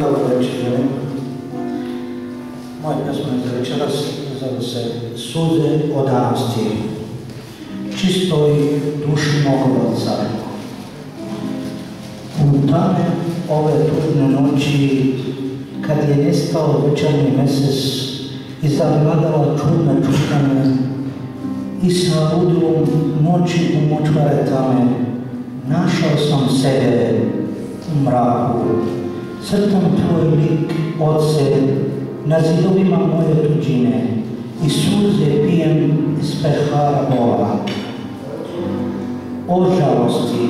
Dobro večer, želim. Moja pesma za večeras zove se Suze odanosti, čistoj duši mog oca. U tame ove tužne noći, kad je nestao večernji mesec i zavladala čudna čutanje, i sa udrugom noći u močvare tame, našao sam sebe u mraku. Crtam tvoj lik, Oce, na zidovima moje tuđine i suze pijem iz pehara bola. O žalosti,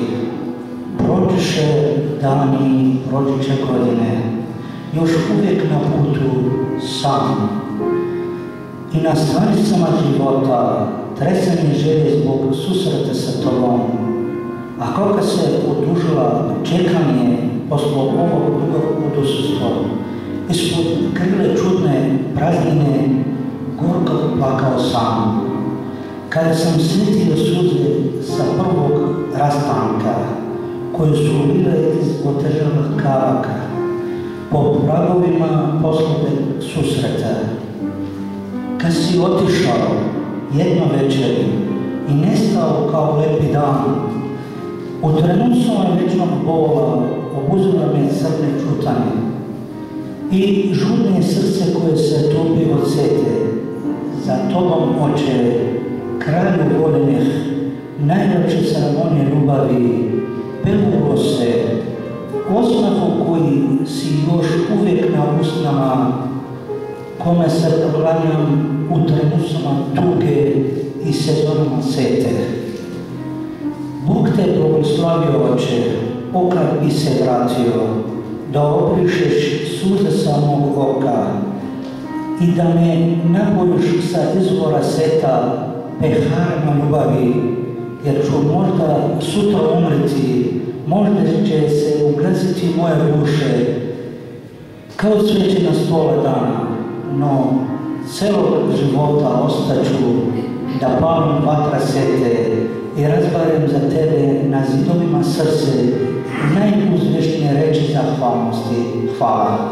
prođeše dani, prođeše godine, još uvijek na putu sam. I na stranicama života tresanje želje zbog susreta sa tobom, a kako se odužila čekanje posle ovog dugog udosustva, ispod krile čudne praznine gorko plakao sam. Kada sam sjetio suze sa prvog rastanka, koje su bile iz otežalih kavaka, po pragovima poslovne susreta. Kad si otišao jedno večer i nestao kao lepi dan, u trenucima večnog bola obuzela me crne čutanje i žudne srce koje se topi od sete. Za tobom, Oče, kralju voljenih, najljepše ceremonije ljubavi, pelulo se, osmahu koji si još uvijek na usnama, kome se proklanjam u trenucima tuge i sezonama sete. Bog te blagoslavio, Oče, okad bi se vratio, da obrišeš suze sa mog oka i da me napojiš sa izvora seta peharima ljubavi, jer ću možda sutra umreti, možda će se ugasiti moje duše kao cveće na stole dana, no celog života ostaću da palim vatra sete i razbarem za tebe na zidovima srce najuzvišnije reči zahvalnosti. Hvala.